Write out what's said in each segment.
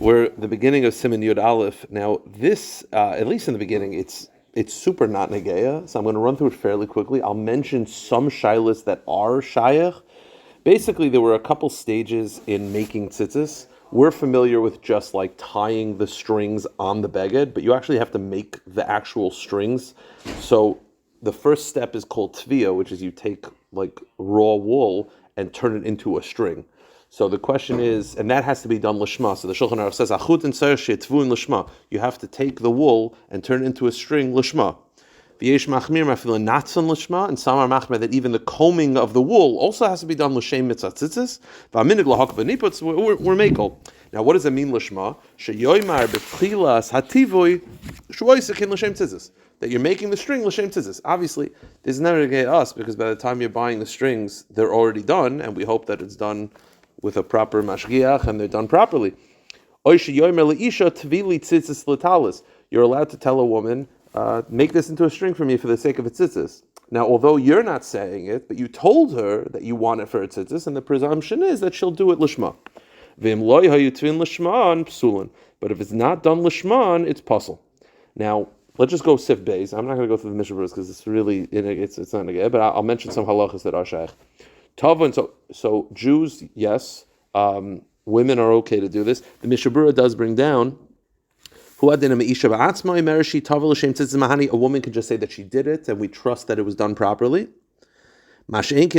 We're at the beginning of Siman Yud Aleph. Now, this, at least in the beginning, it's super not negeya, so I'm going to run through it fairly quickly. I'll mention some shilas that are shayach. Basically, there were a couple stages in making tzitzis. We're familiar with just like tying the strings on the beged, but you actually have to make the actual strings. So the first step is called tvia, which is you take like raw wool and turn it into a string. So the question is, and that has to be done lishma. So the Shulchan Aruch says, Zakutinsky lishma. You have to take the wool and turn it into a string lishma. V'yesh machmir mafila natzon lishma, and some are machmir that even the combing of the wool also has to be done l'shem mitzvah tzitzis. V'aminig lahak v'niputz, we're makel. Now, what does it mean lishma? Sheyoymar b'tchilas hativoy shvoisekin l'shem tzitzis. That you're making the string l'shem tzitzis. Obviously, this is never going to get us, because by the time you're buying the strings, they're already done, and we hope that it's done with a proper mashgiach and they're done properly. You're allowed to tell a woman, make this into a string for me for the sake of a tzitzis. Now, although you're not saying it, but you told her that you want it for a tzitzis, and the presumption is that she'll do it lishma. But if it's not done lishman, it's puzzle. Now, let's just go Seif Beis. I'm not going to go through the Miahnah Berurah because it's really, it's not again, but I'll mention some halachas that are shaykh. So Jews, yes, women are okay to do this. The Miahnah Berurah does bring down, a woman can just say that she did it, and we trust that it was done properly. Let's say you have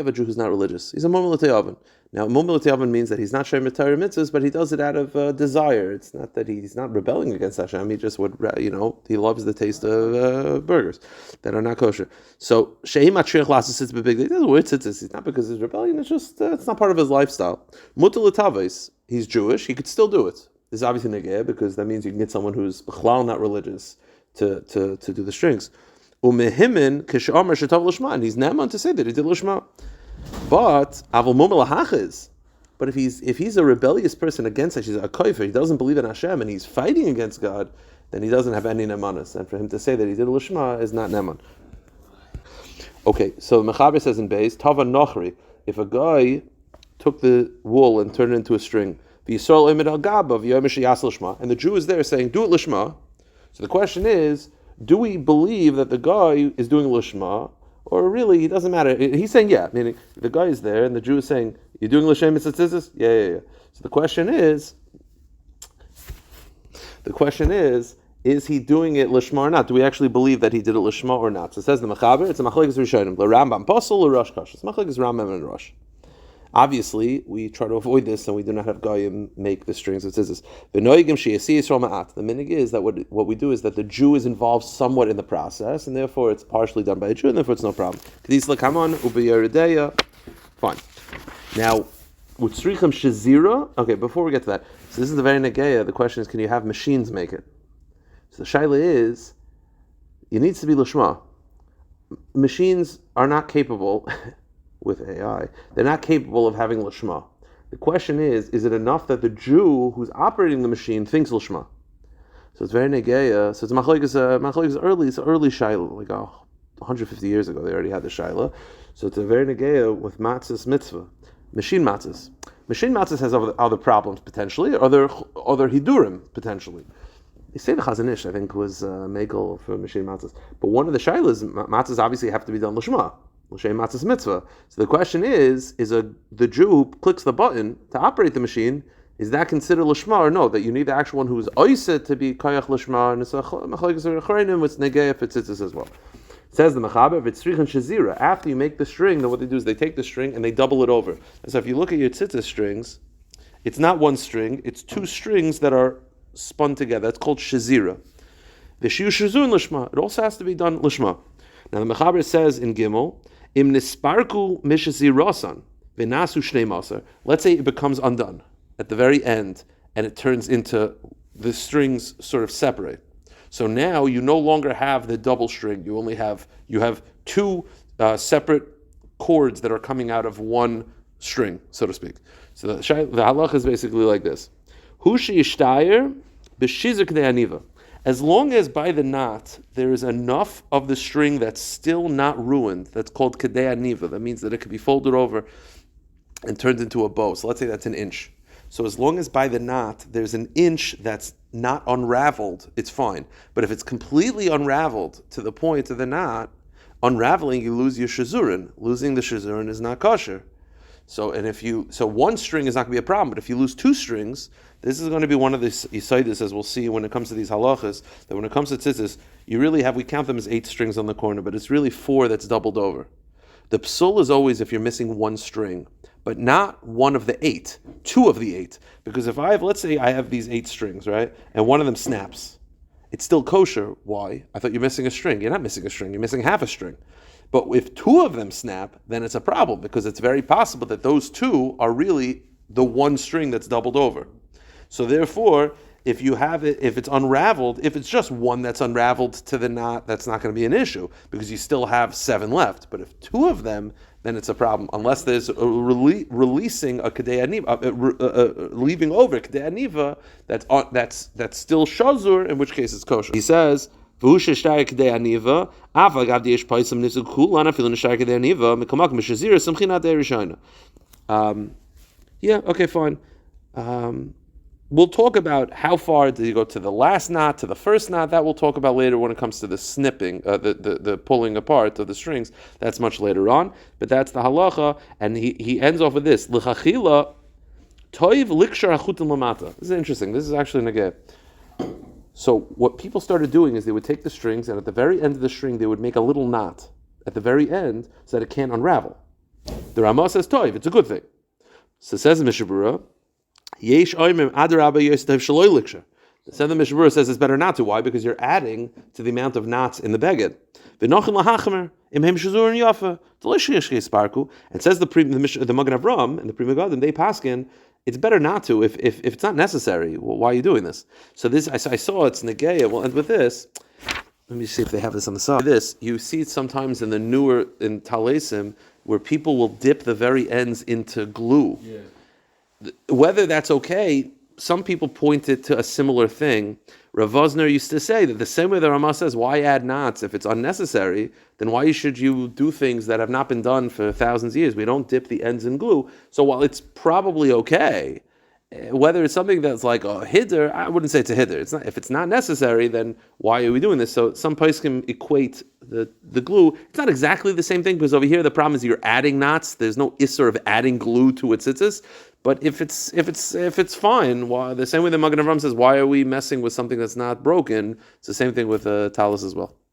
a Jew who's not religious. He's a mumar l'te'oven. Now, mumar l'te'oven means that he's not shayim Torah mitzvahs, but he does it out of desire. It's not that he's not rebelling against Hashem. He just would, he loves the taste of burgers that are not kosher. So, she'im atzriach la'asos tzitzis b'bigdei. He doesn't wear tzitzis. It's not because he's rebellion. It's just it's not part of his lifestyle. Mutar l'taves. He's Jewish. He could still do it. This is obviously negeh, because that means you can get someone who's b'chlal not religious to do the strings. Umehimin kishamar shetav l'shma, and he's neman to say that he did l'shma. But avol mumar lahachiz. But if he's a rebellious person against it, he's a kofer, he doesn't believe in Hashem, and he's fighting against God, then he doesn't have any nemanas. And for him to say that he did l'shma is not neman. Okay, so the Mechaber says in Beis, tava nochri, if a guy took the wool and turned it into a string, and the Jew is there saying, do it l'shma. So the question is, do we believe that the guy is doing lishma, or really, it doesn't matter? He's saying, yeah, meaning the guy is there, and the Jew is saying, you're doing l'shem mitzvah tzitzis? Yeah. So the question is he doing it lishma or not? Do we actually believe that he did it lishma or not? So it says the Mechaber, it's a machlokes rishonim, l'Rambam posel l'Rosh Kasha. It's machlokes Rambam and Rosh. Obviously, we try to avoid this, and we do not have goyim make the strings of tzitzis. The minig is that what we do is that the Jew is involved somewhat in the process, and therefore it's partially done by a Jew, and therefore it's no problem. Fine. Now, utzrichim shezira. Okay, before we get to that, so this is the very negeya. The question is, can you have machines make it? So the shaila is, it needs to be lishma. Machines are not capable. With AI, they're not capable of having lishma. The question is it enough that the Jew who's operating the machine thinks lishma? So it's very negeya. So it's machlokes early shaila, like 150 years ago they already had the shaila. So it's a very negeya with matzahs mitzvah, machine matzahs. Machine matzahs has other problems potentially, other hidurim potentially. They say the Chazon Ish, I think, was megal for machine matzahs. But one of the shailas, matzahs obviously have to be done lishma. Matzahs mitzvah. So the question is the Jew who clicks the button to operate the machine, is that considered lishma or no? That you need the actual one who is oiseh to be kayach lishma, and it's a machlokes rechonim, it's negeh for tzitzis as well. It says the Mechaber, v'tzrichan shezira. After you make the string, then what they do is they take the string and they double it over. And so if you look at your tzitzis strings, it's not one string, it's two strings that are spun together. That's called shezira. The shiur shezun lishma. It also has to be done lishma. Now the Mechaber says in Gimel, Im nisparku mishazirasan v'nasu shnei maser. Let's say it becomes undone at the very end, and it turns into the strings sort of separate. So now you no longer have the double string. You have two separate cords that are coming out of one string, so to speak. So the halach is basically like this: Hu she'ishtayer b'shizuk de'aniva. As long as by the knot there is enough of the string that's still not ruined, that's called kedei aniva. That means that it could be folded over and turns into a bow. So let's say that's an inch. So as long as by the knot there's an inch that's not unraveled, it's fine. But if it's completely unraveled to the point of the knot, unraveling, you lose your shazurin. Losing the shazurin is not kosher. So one string is not going to be a problem, but if you lose two strings, this is going to be one of the yisaidis, as we'll see when it comes to these halachas, that when it comes to tzitzis, we count them as 8 strings on the corner, but it's really 4 that's doubled over. The psul is always if you're missing one string, but not one of the 8, 2 of the 8. Because if let's say I have these 8 strings, right, and one of them snaps, it's still kosher. Why? I thought you're missing a string. You're not missing a string, you're missing half a string. But if 2 of them snap, then it's a problem, because it's very possible that those 2 are really the one string that's doubled over. So therefore, if it's unraveled, if it's just one that's unraveled to the knot, that's not going to be an issue, because you still have 7 left. But if 2 of them, then it's a problem, unless there's releasing a kedei aniva, leaving over kedei aniva that's still shazur, in which case it's kosher. He says, yeah, okay, fine. We'll talk about how far did you go to the last knot, to the first knot. That we'll talk about later when it comes to the snipping, the pulling apart of the strings. That's much later on. But that's the halacha, and he ends off with this. L'chachila toiv likshar achutim lamata. This is interesting. This is actually negeh. So what people started doing is they would take the strings, and at the very end of the string they would make a little knot at the very end so that it can't unravel. The Ramah says toiv, it's a good thing. So says the Miahnah Berurah, Yesh oimim adarabba yosef shaloi liksha. The Miahnah Berurah says it's better not to. Why? Because you're adding to the amount of knots in the beged. V'nochin lahachamer imhem shazur and yafa delicious sparku. And says the Magen Avraham and the Pri Megadim, they paskin, it's better not to if it's not necessary. Well, why are you doing this? So this I saw it's negeya. We'll end with this. Let me see if they have this on the side. This you see it sometimes in Talesim where people will dip the very ends into glue. Yeah. Whether that's okay, some people pointed to a similar thing. Rav Vosner used to say that the same way the Ramah says, why add knots if it's unnecessary, then why should you do things that have not been done for thousands of years? We don't dip the ends in glue. So while it's probably okay, whether it's something that's like a hiddur, I wouldn't say it's a hiddur. It's not. If it's not necessary, then why are we doing this? So some poskim equate the glue. It's not exactly the same thing, because over here the problem is you're adding knots. There's no issur of adding glue to its tzitzis. But if it's fine, why, the same way the Magen Avraham says, why are we messing with something that's not broken? It's the same thing with talis as well.